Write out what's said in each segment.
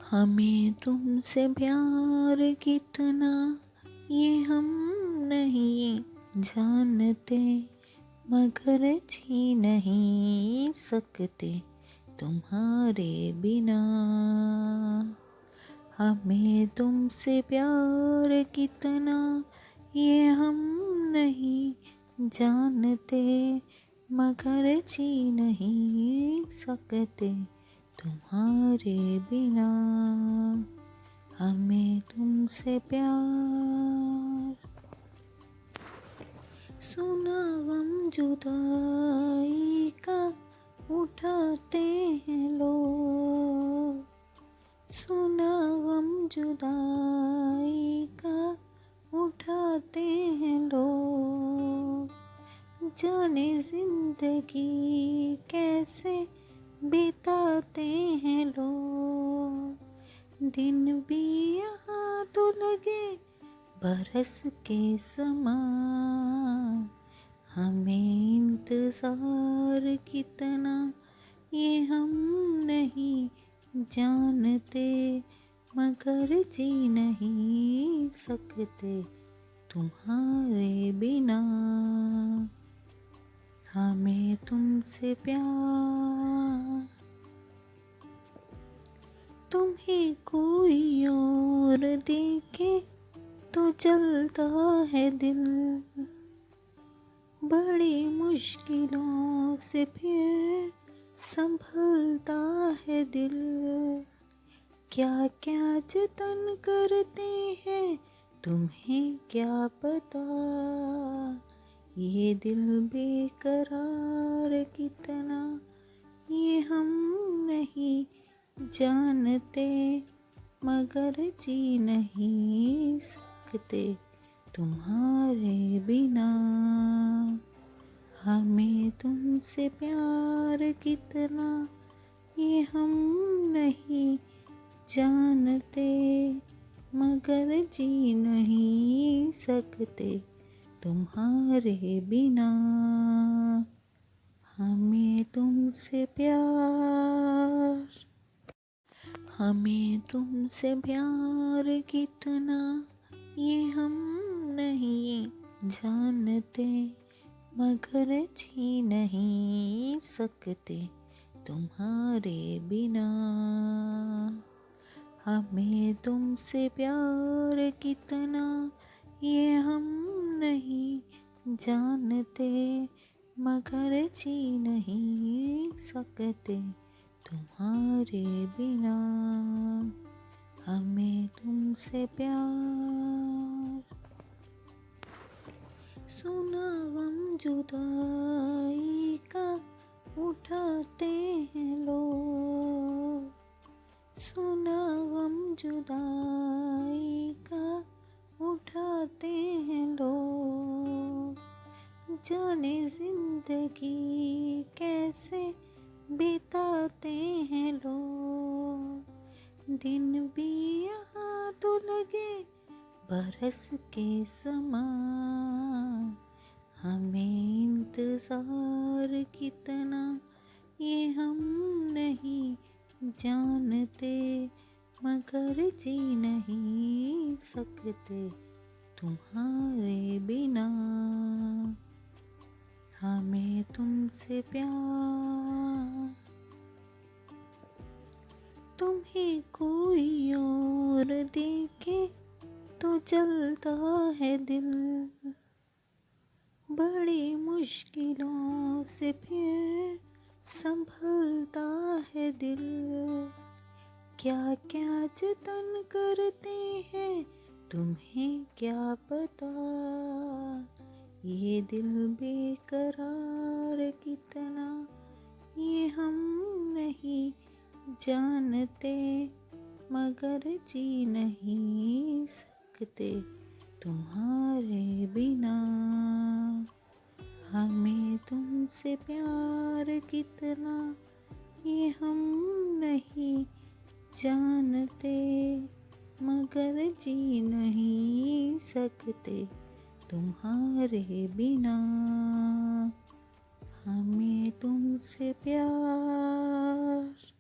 हमें तुमसे प्यार कितना ये हम नहीं जानते, मगर जी नहीं सकते तुम्हारे बिना। हमें तुमसे प्यार कितना ये हम नहीं जानते, मगर जी नहीं सकते तुम्हारे बिना। हमें तुमसे प्यार। सुना गम जुदाई का उठाते हैं लोग, सुना गम जुदाई का उठाते हैं लोग। जाने जिंदगी कैसे बिताते हैं लोग, दिन भी यहाँ तो लगे बरस के समान। हमें इंतजार कितना ये हम नहीं जानते, मगर जी नहीं सकते तुम्हारे बिना। हमें तुमसे प्यार। तुम्हें कोई और देखे तो जलता है दिल, बड़ी मुश्किलों से फिर संभलता है दिल। क्या क्या जतन करते हैं तुम्हें क्या पता, ये दिल बेकरार कितना ये हम नहीं जानते, मगर जी नहीं सकते तुम्हारे बिना। हमें तुमसे प्यार कितना ये हम नहीं जानते, मगर जी नहीं सकते तुम्हारे बिना। हमें तुमसे प्यार। हमें तुमसे प्यार कितना ये हम नहीं जानते, मगर जी नहीं सकते तुम्हारे बिना। हमें तुमसे प्यार कितना ये हम नहीं जानते, मगर जी नहीं सकते तुम्हारे बिना। हमें तुमसे प्यार। सुना गम जुदाई का उठाते हैं लोग, सुना गम जुदाई का उठाते हैं लोग। जाने जिंदगी कैसे बिताते हैं लोग, दिन भी यहाँ तो लगे बरस के समान। हमें इंतजार कितना ये हम नहीं जानते, मगर जी नहीं सकते तुम्हारे बिना। हमें तुमसे प्यार। तुम्हें कोई और देखे तो जलता है दिल, बड़ी मुश्किलों से फिर संभलता है दिल। क्या क्या जतन करते हैं तुम्हें क्या पता, ये दिल बेकरार कितना ये हम नहीं जानते, मगर जी नहीं सकते तुम्हारे बिना। हमें तुमसे प्यार कितना ये हम नहीं जानते, मगर जी नहीं सकते तुम्हारे बिना। हमें तुमसे प्यार।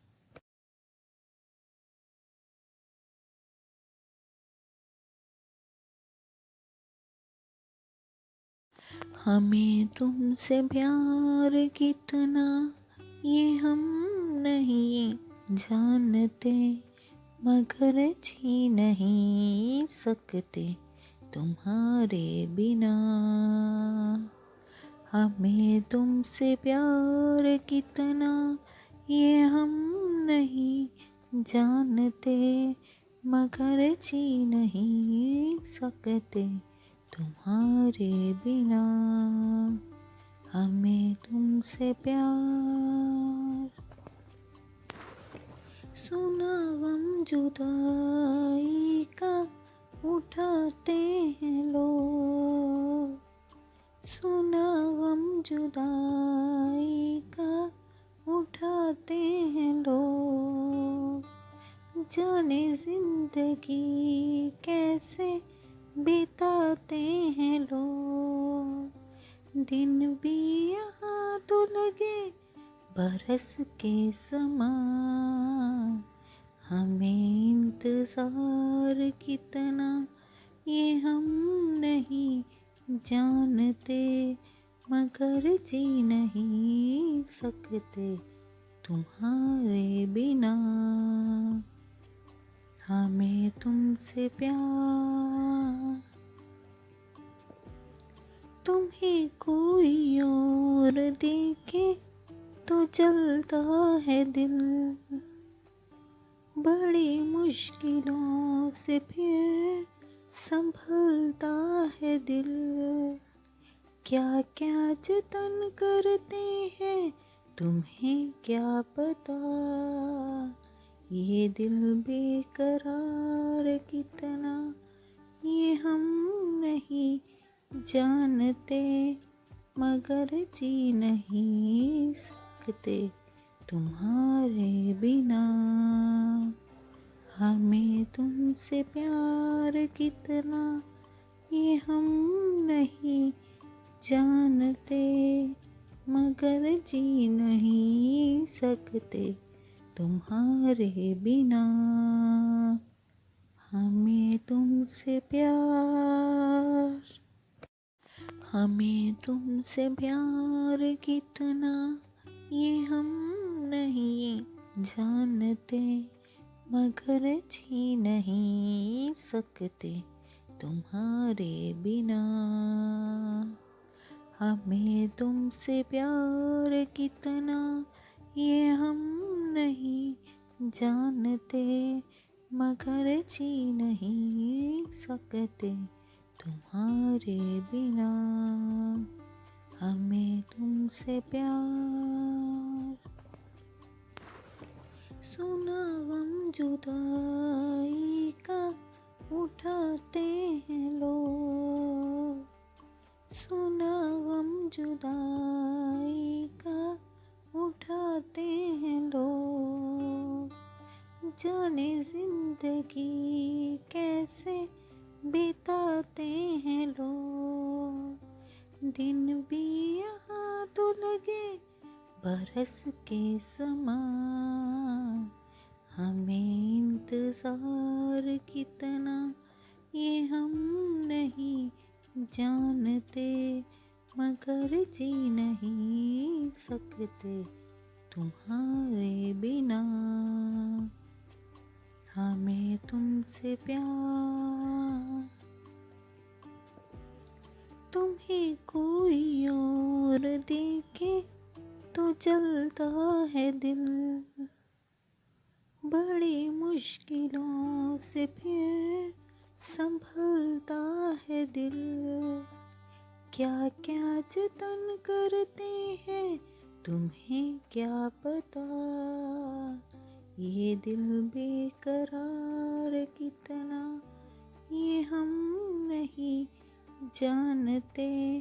हमें तुमसे प्यार कितना ये हम नहीं जानते, मगर जी नहीं सकते तुम्हारे बिना। हमें तुमसे प्यार कितना ये हम नहीं जानते, मगर जी नहीं सकते तुम्हारे बिना। हमें तुमसे प्यार। सुना गम जुदाई का उठाते हैं लोग, सुना गम जुदाई का उठाते हैं लोग। जाने जिंदगी कैसे बिताते हैं लोग, दिन भी यहाँ तो लगे बरस के समान। हमें इंतजार कितना ये हम नहीं जानते, मगर जी नहीं सकते तुम्हारे बिना। हमें तुमसे प्यार। तुम्हें कोई और देखे तो जलता है दिल, बड़ी मुश्किलों से फिर संभलता है दिल। क्या क्या जतन करते हैं तुम्हें क्या पता, ये दिल बेकरार कितना ये हम नहीं जानते, मगर जी नहीं सकते तुम्हारे बिना। हमें तुमसे प्यार कितना ये हम नहीं जानते, मगर जी नहीं सकते तुम्हारे बिना। हमें तुमसे प्यार। हमें तुमसे प्यार कितना ये हम नहीं जानते, मगर जी नहीं सकते तुम्हारे बिना। हमें तुमसे प्यार कितना ये हम नहीं जानते, मगर जी नहीं सकते तुम्हारे बिना। हमें तुमसे प्यार। सुना गम जुदाई का उठाते हैं लोग, सुना गम जुदाई का उठाते हैं लोग। जाने जिंदगी कैसे बिताते हैं लोग, दिन भी यहाँ तो लगे बरस के समान। हमें इंतजार कितना ये हम नहीं जानते, मगर जी नहीं सकते तुम्हारे बिना। हमें तुमसे प्यार। तुम्हें कोई और देखे तो जलता है दिल, बड़ी मुश्किलों से फिर संभलता है दिल। क्या क्या जतन करते हैं तुम्हें क्या पता, ये दिल बेकरार कितना ये हम नहीं जानते,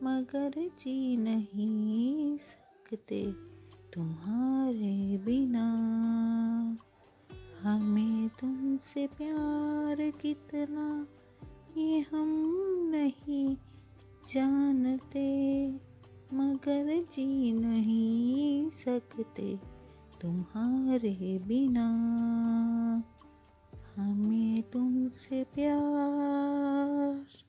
मगर जी नहीं सकते तुम्हारे बिना। हमें तुमसे प्यार कितना ये हम नहीं जानते, मगर जी नहीं सकते तुम्हारे बिना। हमें तुमसे प्यार।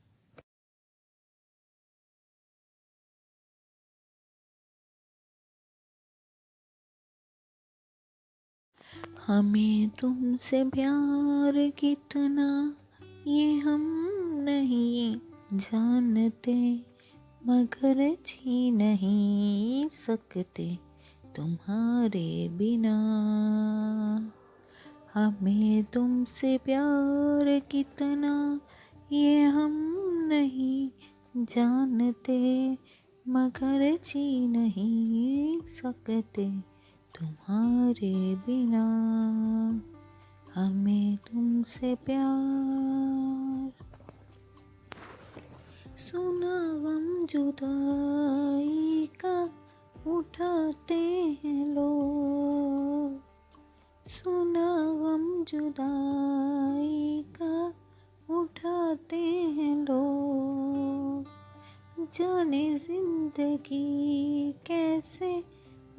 हमें तुमसे प्यार कितना ये हम नहीं जानते, मगर जी नहीं सकते तुम्हारे बिना। हमें तुमसे प्यार कितना ये हम नहीं जानते, मगर जी नहीं सकते तुम्हारे बिना। हमें तुमसे प्यार। सुना गम जुदाई का उठाते हैं लोग, सुना गम जुदाई का उठाते हैं लोग। जाने जिंदगी कैसे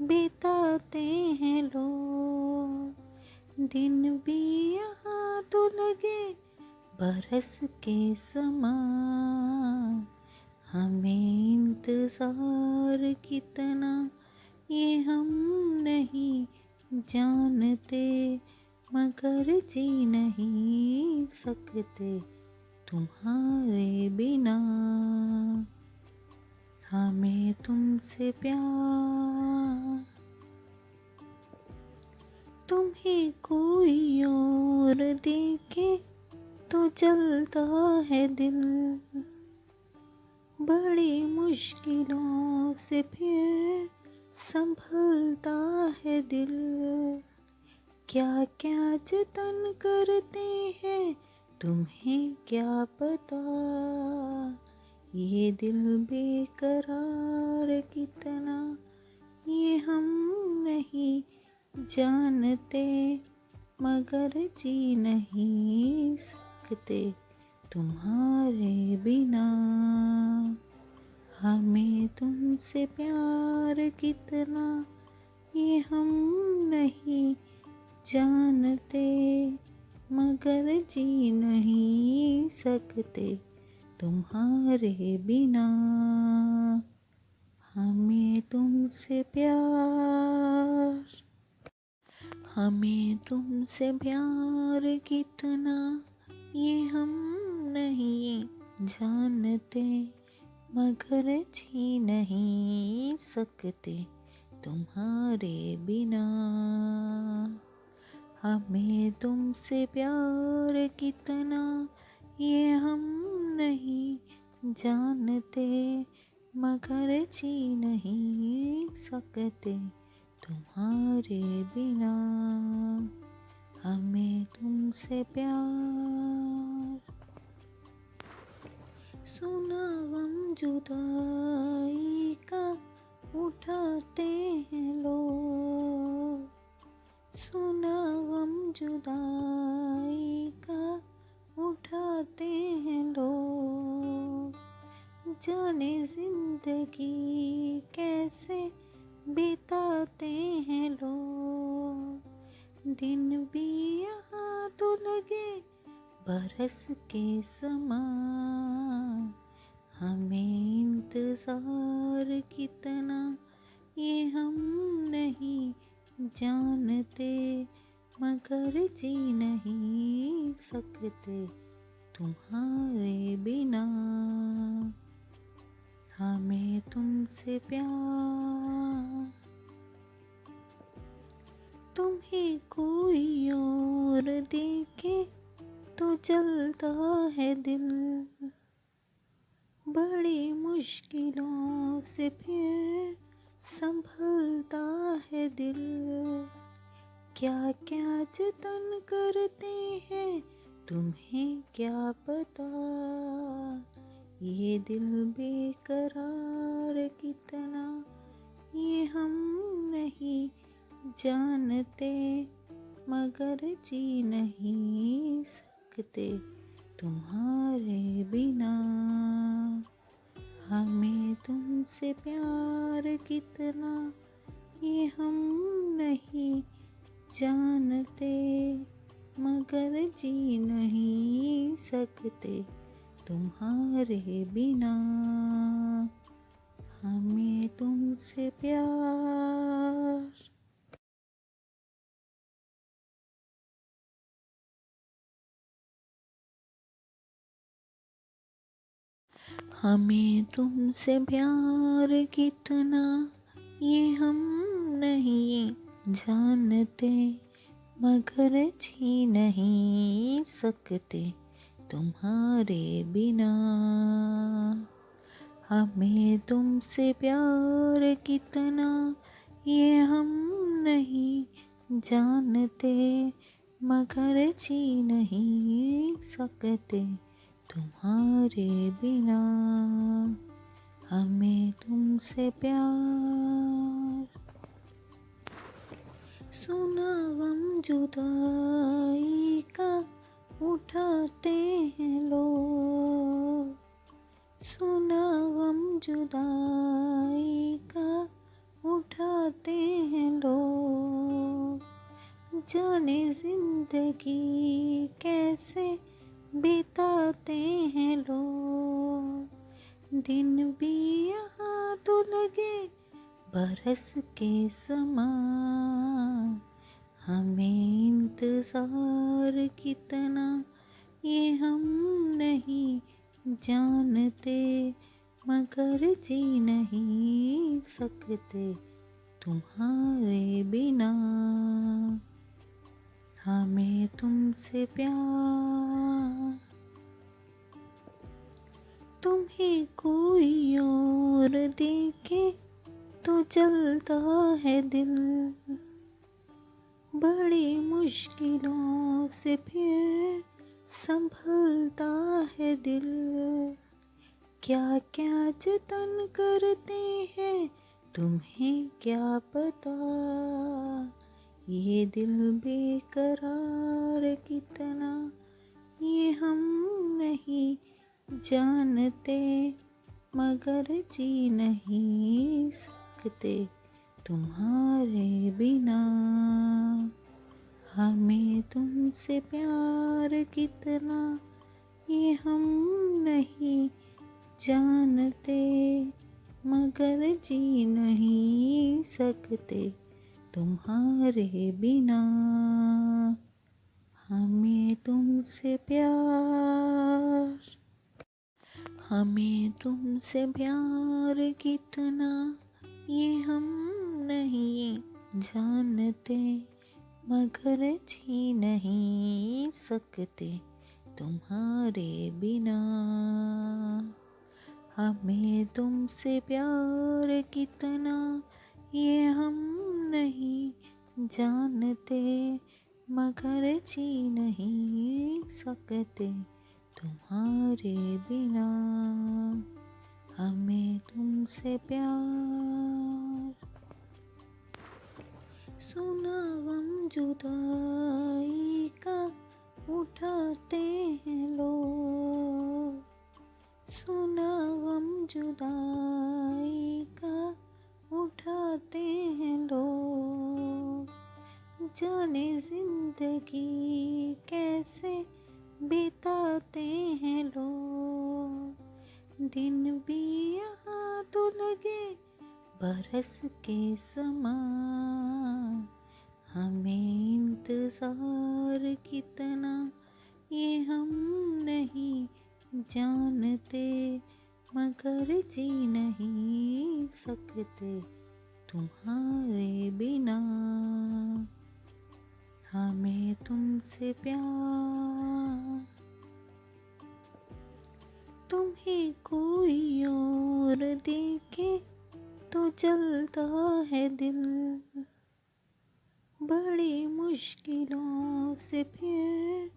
बिताते हैं लोग, दिन भी यहाँ तो लगे बरस के समान। हमें इंतजार कितना ये हम नहीं जानते, मगर जी नहीं सकते तुम्हारे बिना। हमें तुमसे प्यार। तुम्हें कोई और देखे तो जलता है दिल, बड़ी मुश्किलों से फिर संभलता है दिल। क्या क्या जतन करते हैं तुम्हें क्या पता, ये दिल बेकरार कितना ये हम नहीं जानते, मगर जी नहीं सकते तुम्हारे बिना। हमें तुमसे प्यार कितना ये हम नहीं जानते, मगर जी नहीं सकते तुम्हारे बिना। हमें तुमसे प्यार। हमें तुमसे प्यार कितना ये हम नहीं जानते, मगर जी नहीं सकते तुम्हारे बिना। हमें तुमसे प्यार कितना ये हम नहीं जानते, मगर जी नहीं सकते तुम्हारे बिना। हमें तुमसे प्यार। सुना गम जुदाई का उठाते हैं लोग, सुना गम जुदाई का उठाते हैं लोग। जाने जिंदगी कैसे बिताते हैं लोग, दिन भी यहाँ तो लगे बरस के समान। हमें इंतजार कितना ये हम नहीं जानते, मगर जी नहीं सकते तुम्हारे बिना। हमें तुमसे प्यार। तुम्हें कोई और देखे तो जलता है दिल, बड़ी मुश्किलों से फिर संभलता है दिल। क्या क्या जतन करते हैं तुम्हें क्या पता, ये दिल बेकरार कितना ये हम नहीं जानते, मगर जी नहीं सकते तुम्हारे बिना। हमें तुमसे प्यार कितना ये हम नहीं जानते, मगर जी नहीं सकते तुम्हारे बिना। हमें तुमसे प्यार। हमें तुमसे प्यार कितना ये हम नहीं जानते, मगर जी नहीं सकते तुम्हारे बिना। हमें तुमसे प्यार कितना ये हम नहीं जानते, मगर जी नहीं सकते तुम्हारे बिना। हमें तुमसे प्यार। सुना गम जुदाई का उठाते हैं लोग, सुना गम जुदाई का उठाते हैं लोग। जाने जिंदगी कैसे बिताते हैं लोग, दिन भी यहाँ तो लगे बरस के समान। हमें इंतजार कितना ये हम नहीं जानते, मगर जी नहीं सकते तुम्हारे बिना। हमें तुमसे प्यार। तुम्हें कोई और देखे तो जलता है दिल, बड़ी मुश्किलों से फिर संभलता है दिल। क्या क्या जतन करते हैं तुम्हें क्या पता, ये दिल बेकरार कितना ये हम नहीं जानते, मगर जी नहीं सकते तुम्हारे बिना। हमें तुमसे प्यार कितना ये हम नहीं जानते, मगर जी नहीं सकते तुम्हारे बिना। हमें तुमसे प्यार। हमें तुमसे प्यार कितना ये हम नहीं जानते, मगर जी नहीं सकते तुम्हारे बिना। हमें तुमसे प्यार कितना ये हम नहीं जानते, मगर जी नहीं सकते तुम्हारे बिना। हमें तुमसे प्यार। सुना गम जुदाई का उठाते हैं लोग, सुना गम जुदाई का उठाते हैं लोग। जाने जिंदगी कैसे बिताते हैं लोग, दिन भी यहाँ तो लगे बरस के समान। हमें इंतजार कितना ये हम नहीं जानते, मगर जी नहीं सकते तुम्हारे बिना। हमें तुमसे प्यार। तुम्हें कोई और देखे तो जलता है दिल, बड़ी मुश्किलों से फिर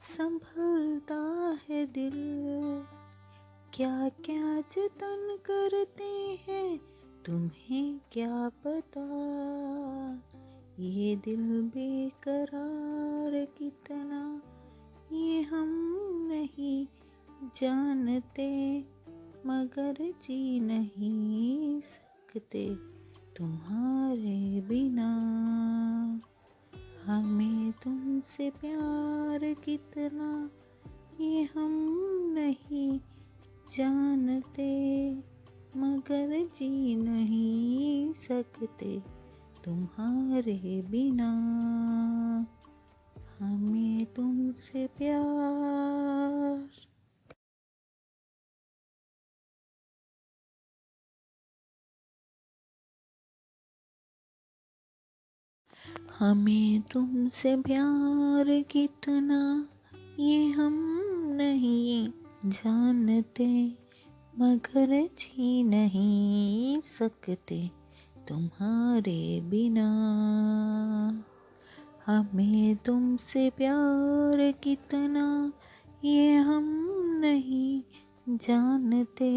संभलता है दिल। क्या क्या जतन करते हैं तुम्हें क्या पता, ये दिल बेकरार कितना ये हम नहीं जानते, मगर जी नहीं सकते तुम्हारे बिना। हमें तुमसे प्यार कितना ये हम नहीं जानते, मगर जी नहीं सकते तुम्हारे बिना। हमें तुमसे प्यार। हमें तुमसे प्यार कितना ये हम नहीं जानते, मगर जी नहीं सकते तुम्हारे बिना। हमें तुमसे प्यार कितना ये हम नहीं जानते,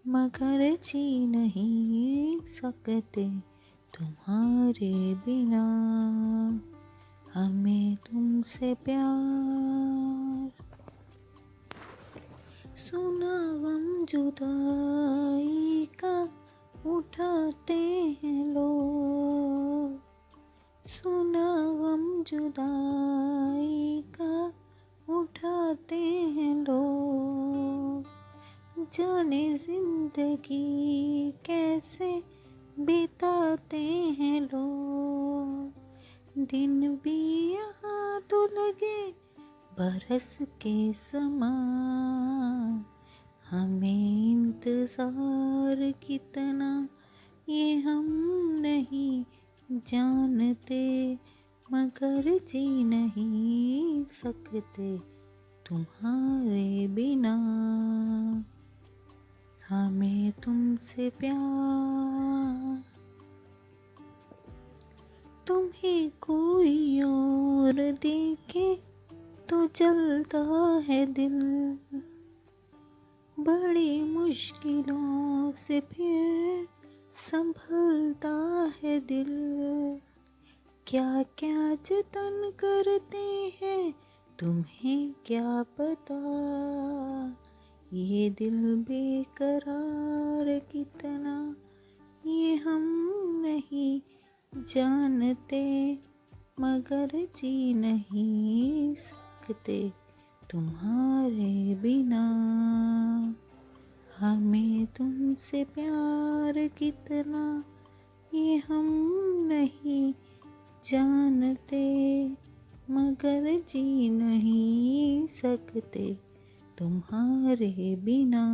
मगर जी नहीं सकते तुम्हारे बिना। हमें तुमसे प्यार। सुना गम जुदाई का उठाते हैं लोग, सुना गम जुदाई का उठाते हैं लोग, जाने जिंदगी कैसे बिताते हैं लोग। दिन भी यहाँ तो लगे बरस के समान, हमें इंतज़ार कितना ये हम नहीं जानते, मगर जी नहीं सकते तुम्हारे बिना। हमें तुमसे प्यार। तुम्हें कोई और देखे तो जलता है दिल, बड़ी मुश्किलों से फिर संभलता है दिल। क्या क्या जतन करते हैं तुम्हें क्या पता, ये दिल बेकरार कितना ये हम नहीं जानते, मगर जी नहीं सकते तुम्हारे बिना। हमें तुमसे प्यार कितना ये हम नहीं जानते, मगर जी नहीं सकते तुम्हारे बिना।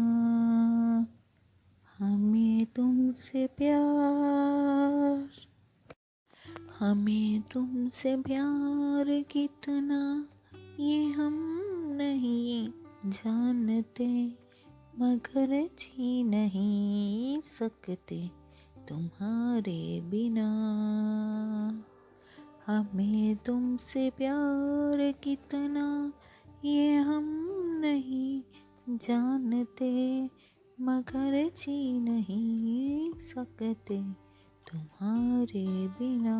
हमें तुमसे प्यार। हमें तुमसे प्यार कितना ये हम नहीं जानते, मगर जी नहीं सकते तुम्हारे बिना। हमें तुमसे प्यार कितना ये हम नहीं जानते, मगर जी नहीं सकते तुम्हारे बिना।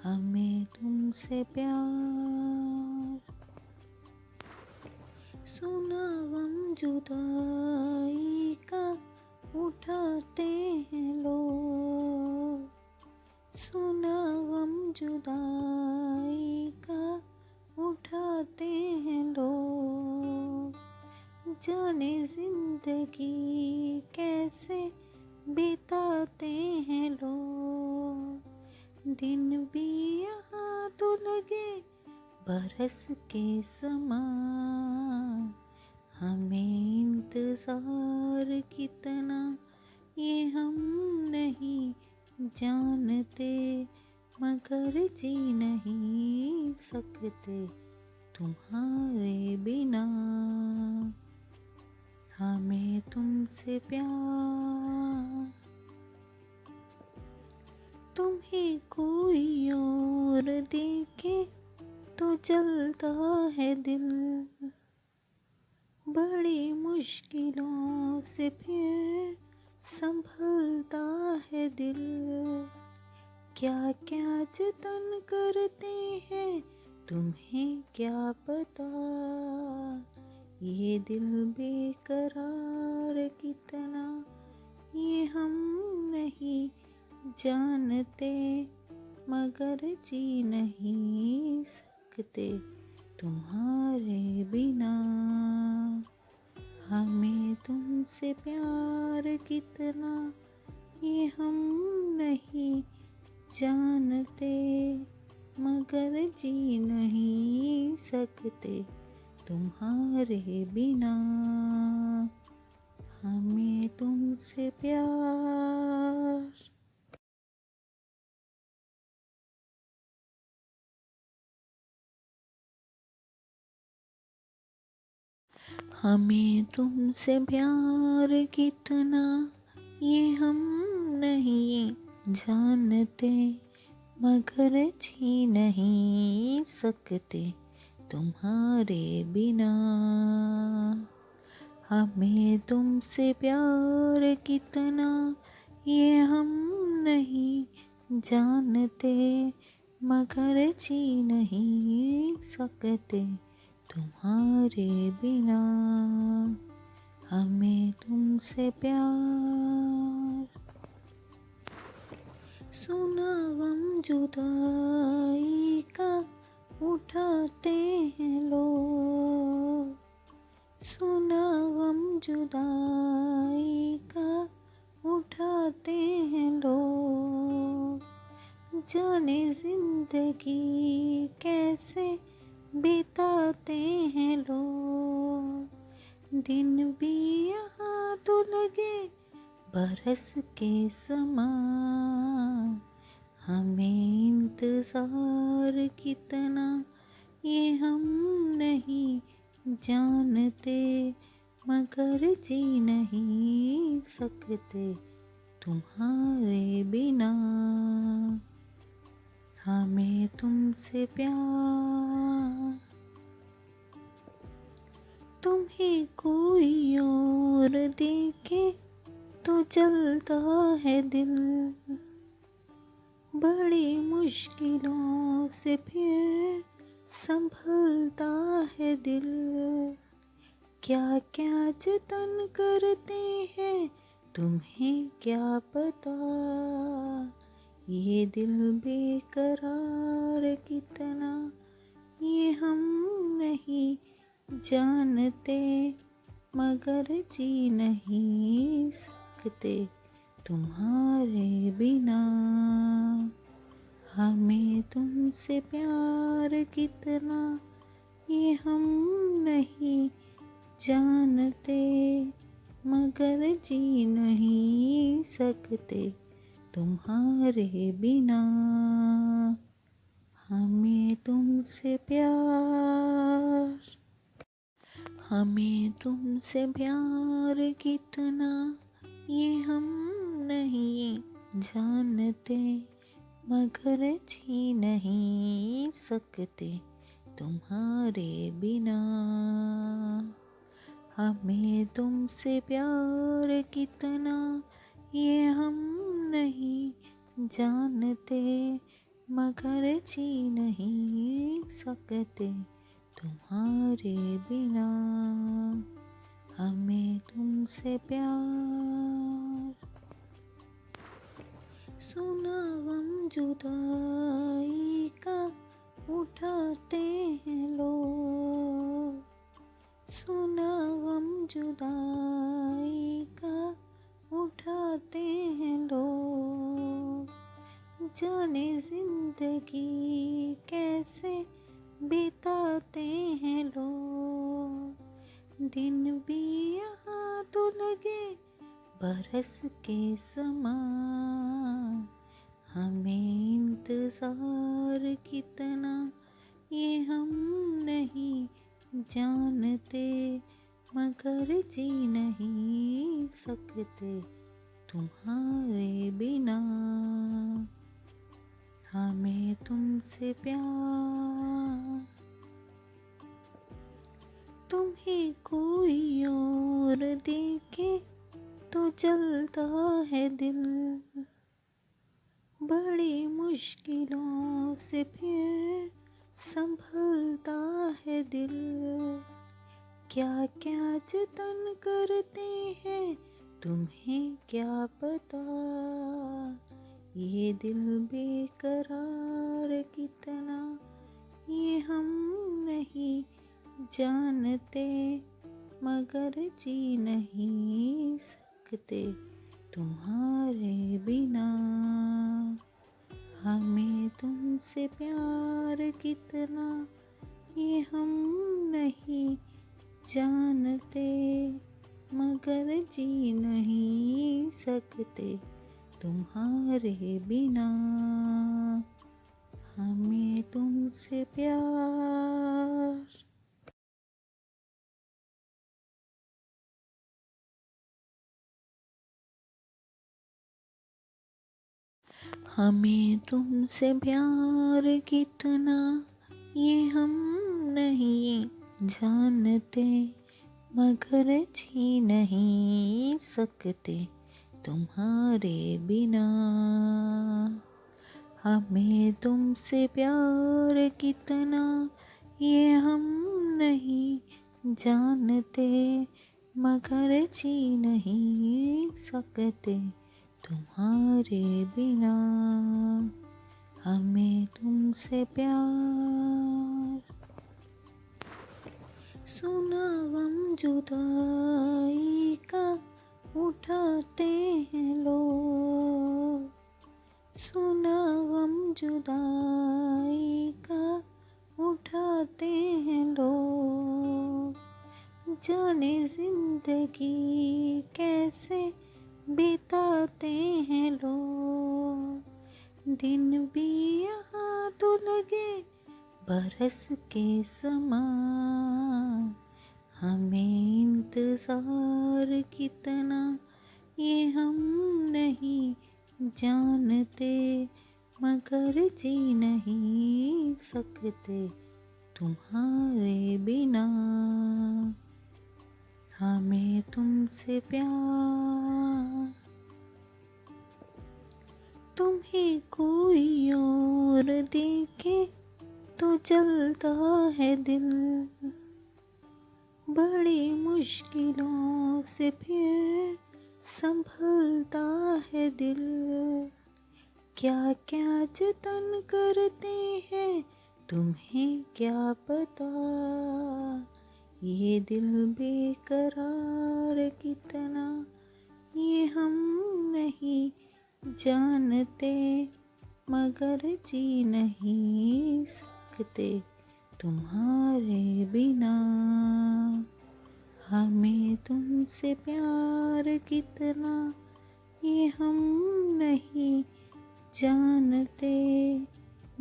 हमें तुमसे प्यार। सुना गम जुदाई का उठाते हैं लोग, सुना गम जुदाई का उठाते हैं लोग, जाने जिंदगी कैसे बिताते हैं लोग। दिन भी यहाँ तो लगे बरस के समान, हमें इंतज़ार कितना ये हम नहीं जानते, मगर जी नहीं सकते तुम्हारे बिना। हमें तुमसे प्यार। तुम्हें कोई और देखे तो जलता है दिल, बड़ी मुश्किलों से फिर संभलता है दिल। क्या क्या जतन करते हैं तुम्हें क्या पता, ये दिल बेकरार कितना ये हम नहीं जानते, मगर जी नहीं सकते तुम्हारे बिना। हमें तुमसे प्यार कितना ये हम नहीं जानते, मगर जी नहीं सकते तुम्हारे बिना। हमें तुमसे प्यार। हमें तुमसे प्यार कितना ये हम नहीं जानते, मगर जी नहीं सकते तुम्हारे बिना। हमें तुमसे प्यार कितना ये हम नहीं जानते, मगर जी नहीं सकते तुम्हारे बिना। हमें तुमसे प्यार। सुना गम जुदाई का उठाते हैं लोग, सुना गम जुदाई का उठाते हैं लोग। जाने जिंदगी कैसे बिताते हैं लोग, दिन भी यहाँ तो लगे बरस के समान। हमें इंतजार कितना ये हम नहीं जानते, मगर जी नहीं सकते तुम्हारे बिना। हमें तुमसे प्यार। तुम्हें कोई और देखे तो जलता है दिल, बड़ी मुश्किलों से फिर संभलता है दिल। क्या क्या जतन करते हैं तुम्हें क्या पता, ये दिल बेकरार कितना ये हम नहीं जानते, मगर जी नहीं सकते तुम्हारे बिना। हमें तुमसे प्यार कितना ये हम नहीं जानते, मगर जी नहीं सकते तुम्हारे बिना। हमें तुमसे प्यार। हमें तुमसे प्यार कितना ये हम नहीं जानते, मगर जी नहीं सकते तुम्हारे बिना। हमें तुमसे प्यार कितना ये हम नहीं जानते, मगर जी नहीं सकते तुम्हारे बिना। हमें तुमसे प्यार। सुना गम जुदाई का उठाते हैं लोग, सुना गम जुदाई का उठाते हैं लोग। जाने जिंदगी कैसे बिताते हैं लोग, दिन भी यहाँ तो लगे बरस के समान। हमें इंतजार कितना ये हम नहीं जानते, मगर जी नहीं सकते तुम्हारे बिना। हमें तुमसे प्यार। तुम्हें कोई और देखे तो जलता है दिल, बड़ी मुश्किलों से फिर संभलता है दिल। क्या क्या जतन करते हैं तुम्हें क्या पता, ये दिल बेकरार कितना ये हम नहीं जानते, मगर जी नहीं सकते तुम्हारे बिना। हमें तुमसे प्यार कितना ये हम नहीं जानते, मगर जी नहीं सकते तुम्हारे बिना। हमें तुमसे प्यार। हमें तुमसे प्यार कितना ये हम नहीं जानते, मगर जी नहीं सकते तुम्हारे बिना। हमें तुमसे प्यार कितना ये हम नहीं जानते, मगर जी नहीं सकते तुम्हारे बिना। हमें तुमसे प्यार। सुना गम जुदाई का उठाते हैं लोग, सुना गम जुदाई का उठाते हैं लोग। जाने जिंदगी कैसे बिताते हैं लोग, दिन भी यहाँ तो लगे बरस के समान। हमें इंतज़ार कितना ये हम नहीं जानते, मगर जी नहीं सकते तुम्हारे बिना। हमें तुमसे प्यार। तुम्हें कोई और देखे तो जलता है दिल, बड़ी मुश्किलों से फिर संभलता है दिल। क्या क्या जतन करते हैं तुम्हें क्या पता, ये दिल बेकरार कितना ये हम नहीं जानते, मगर जी नहीं सकते तुम्हारे बिना। हमें तुमसे प्यार कितना ये हम नहीं जानते,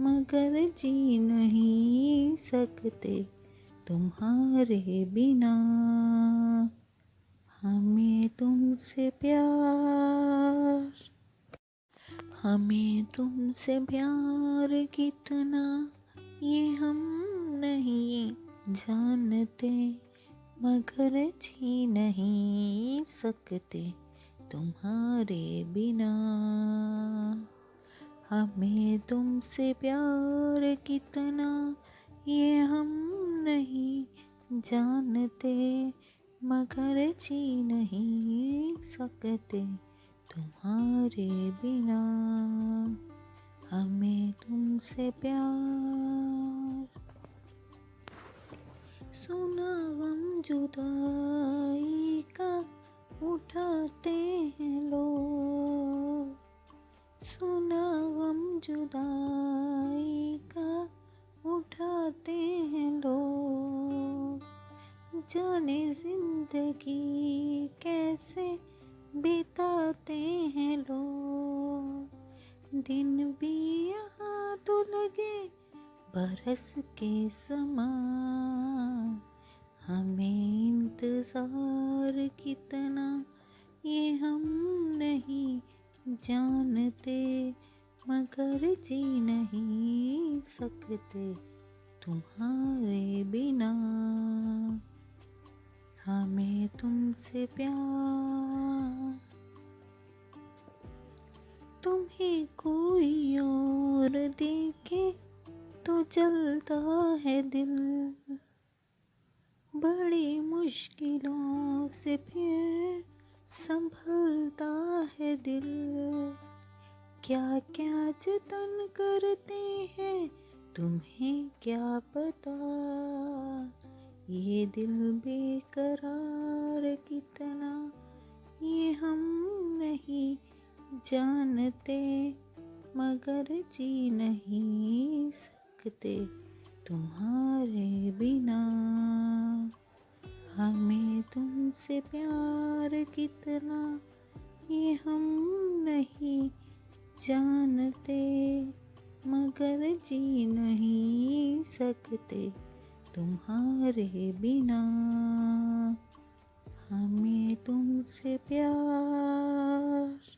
मगर जी नहीं सकते तुम्हारे बिना। हमें तुमसे प्यार। हमें तुमसे प्यार कितना ये हम नहीं जानते, मगर जी नहीं सकते तुम्हारे बिना। हमें तुमसे प्यार कितना ये हम नहीं जानते, मगर जी नहीं सकते तुम्हारे बिना। हमें तुमसे प्यार। सुना गम जुदाई का उठाते हैं लोग, सुना गम जुदाई का उठाते हैं लोग। जाने जिंदगी कैसे बिताते हैं लोग, दिन भी यहाँ तो लगे बरस के समान। हमें इंतज़ार कितना ये हम नहीं जानते, मगर जी नहीं सकते तुम्हारे बिना। हमें तुमसे प्यार। तुम्हें कोई और देखे तो जलता है दिल, बड़ी मुश्किलों से फिर संभलता है दिल। क्या क्या जतन करते हैं तुम्हें क्या पता, ये दिल बेकरार कितना ये हम नहीं जानते, मगर जी नहीं सकते तुम्हारे बिना। हमें तुमसे प्यार कितना ये हम नहीं जानते, मगर जी नहीं सकते तुम्हारे बिना। हमें तुमसे प्यार।